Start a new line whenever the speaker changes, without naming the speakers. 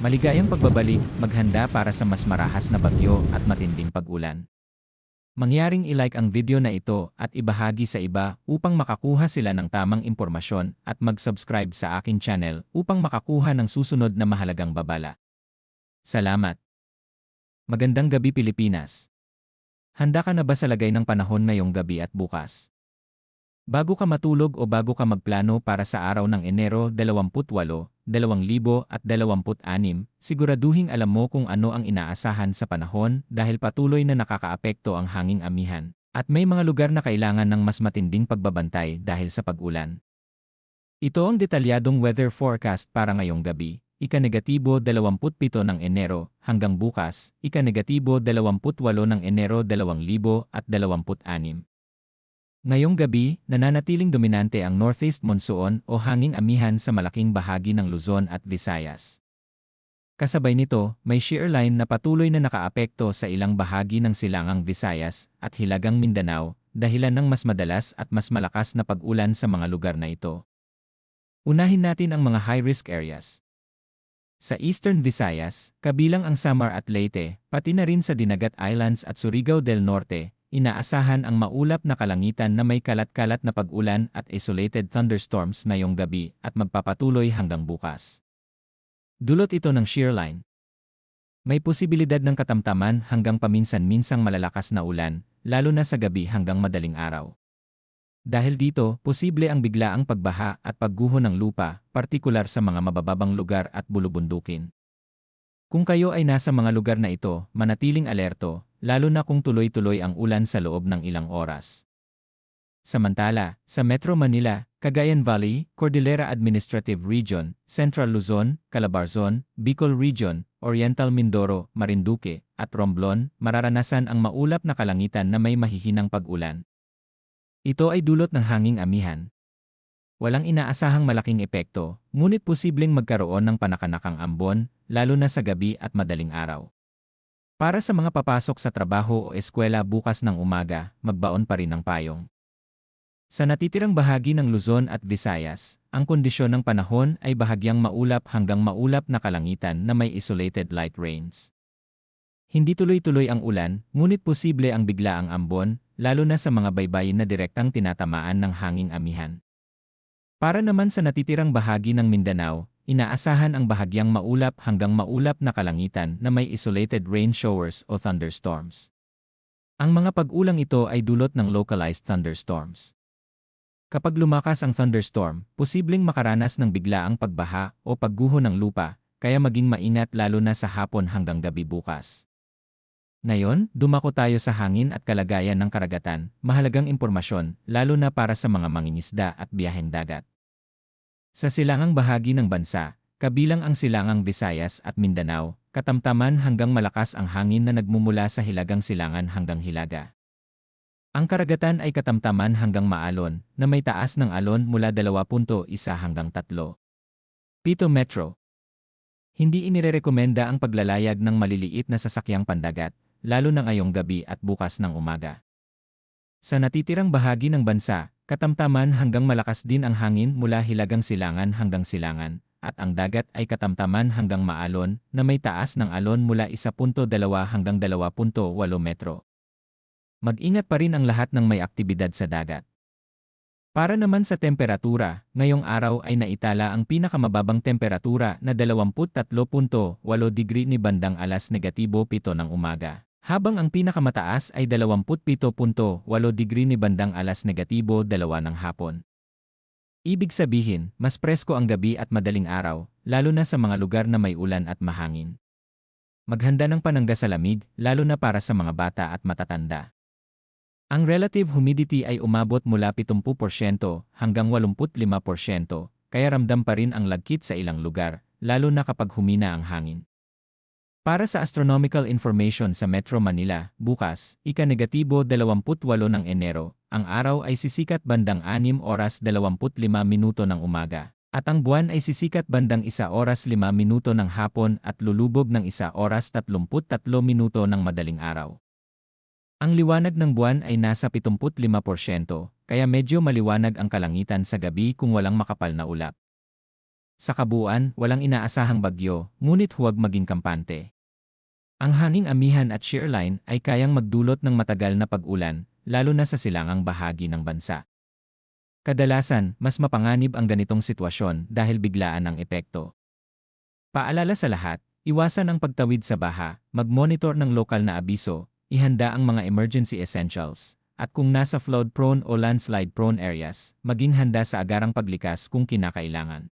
Maligayang pagbabalik, maghanda para sa mas marahas na bagyo at matinding pag-ulan. Mangyaring ilike ang video na ito at ibahagi sa iba upang makakuha sila ng tamang impormasyon at mag-subscribe sa aking channel upang makakuha ng susunod na mahalagang babala. Salamat! Magandang gabi Pilipinas! Handa ka na ba sa lagay ng panahon ngayong gabi at bukas? Bago ka matulog o bago ka magplano para sa araw ng Enero 28, 2026, siguraduhing alam mo kung ano ang inaasahan sa panahon dahil patuloy na nakakaapekto ang hanging amihan. At may mga lugar na kailangan ng mas matinding pagbabantay dahil sa pag-ulan. Ito ang detalyadong weather forecast para ngayong gabi, ika-27 ng Enero, hanggang bukas, ika-28 ng Enero 2026. Ngayong gabi, nananatiling dominante ang northeast monsoon o hanging amihan sa malaking bahagi ng Luzon at Visayas. Kasabay nito, may shear line na patuloy na nakaapekto sa ilang bahagi ng silangang Visayas at Hilagang Mindanao, dahilan ng mas madalas at mas malakas na pag-ulan sa mga lugar na ito. Unahin natin ang mga high-risk areas. Sa Eastern Visayas, kabilang ang Samar at Leyte, pati na rin sa Dinagat Islands at Surigao del Norte, inaasahan ang maulap na kalangitan na may kalat-kalat na pag-ulan at isolated thunderstorms ngayong gabi at magpapatuloy hanggang bukas. Dulot ito ng shear line. May posibilidad ng katamtaman hanggang paminsan-minsang malalakas na ulan, lalo na sa gabi hanggang madaling araw. Dahil dito, posible ang biglaang pagbaha at pagguho ng lupa, partikular sa mga mabababang lugar at bulubundukin. Kung kayo ay nasa mga lugar na ito, manatiling alerto, lalo na kung tuloy-tuloy ang ulan sa loob ng ilang oras. Samantala, sa Metro Manila, Cagayan Valley, Cordillera Administrative Region, Central Luzon, Calabarzon, Bicol Region, Oriental Mindoro, Marinduque, at Romblon, mararanasan ang maulap na kalangitan na may mahihinang pag-ulan. Ito ay dulot ng hanging amihan. Walang inaasahang malaking epekto, ngunit posibleng magkaroon ng panakanakang ambon, lalo na sa gabi at madaling araw. Para sa mga papasok sa trabaho o eskwela bukas ng umaga, magbaon pa rin ng payong. Sa natitirang bahagi ng Luzon at Visayas, ang kondisyon ng panahon ay bahagyang maulap hanggang maulap na kalangitan na may isolated light rains. Hindi tuloy-tuloy ang ulan, ngunit posible ang biglaang ambon, lalo na sa mga baybayin na direktang tinatamaan ng hanging amihan. Para naman sa natitirang bahagi ng Mindanao, inaasahan ang bahagyang maulap hanggang maulap na kalangitan na may isolated rain showers o thunderstorms. Ang mga pag-ulang ito ay dulot ng localized thunderstorms. Kapag lumakas ang thunderstorm, posibleng makaranas ng biglaang pagbaha o pagguho ng lupa, kaya maging maingat lalo na sa hapon hanggang gabi bukas. Ngayon, dumako tayo sa hangin at kalagayan ng karagatan, mahalagang impormasyon, lalo na para sa mga mangingisda at biyaheng dagat. Sa silangang bahagi ng bansa, kabilang ang silangang Visayas at Mindanao, katamtaman hanggang malakas ang hangin na nagmumula sa hilagang silangan hanggang hilaga. Ang karagatan ay katamtaman hanggang maalon, na may taas ng alon mula 2.1 hanggang 3. Pito Metro. Hindi inirerekomenda ang paglalayag ng maliliit na sasakyang pandagat, lalo na ngayong gabi at bukas ng umaga. Sa natitirang bahagi ng bansa, katamtaman hanggang malakas din ang hangin mula hilagang silangan hanggang silangan, at ang dagat ay katamtaman hanggang maalon na may taas ng alon mula 1.2 hanggang 2.8 metro. Mag-ingat pa rin ang lahat ng may aktibidad sa dagat. Para naman sa temperatura, ngayong araw ay naitala ang pinakamababang temperatura na 23.8 degree ni bandang 7:07 ng umaga. Habang ang pinakamataas ay 27.8 degree ni bandang 2:00 ng hapon. Ibig sabihin, mas presko ang gabi at madaling araw, lalo na sa mga lugar na may ulan at mahangin. Maghanda ng panangga sa lamig, lalo na para sa mga bata at matatanda. Ang relative humidity ay umabot mula 70% hanggang 85%, kaya ramdam pa rin ang lagkit sa ilang lugar, lalo na kapag humina ang hangin. Para sa astronomical information sa Metro Manila, bukas, ika-28 ng Enero, ang araw ay sisikat bandang 6:25 ng umaga, at ang buwan ay sisikat bandang 1:05 ng hapon at lulubog ng 1:33 ng madaling araw. Ang liwanag ng buwan ay nasa 75%, kaya medyo maliwanag ang kalangitan sa gabi kung walang makapal na ulap. Sa kabuuan, walang inaasahang bagyo, ngunit huwag maging kampante. Ang hanging amihan at shear line ay kayang magdulot ng matagal na pag-ulan, lalo na sa silangang bahagi ng bansa. Kadalasan, mas mapanganib ang ganitong sitwasyon dahil biglaan ang epekto. Paalala sa lahat, iwasan ang pagtawid sa baha, mag-monitor ng lokal na abiso, ihanda ang mga emergency essentials, at kung nasa flood-prone o landslide-prone areas, maging handa sa agarang paglikas kung kinakailangan.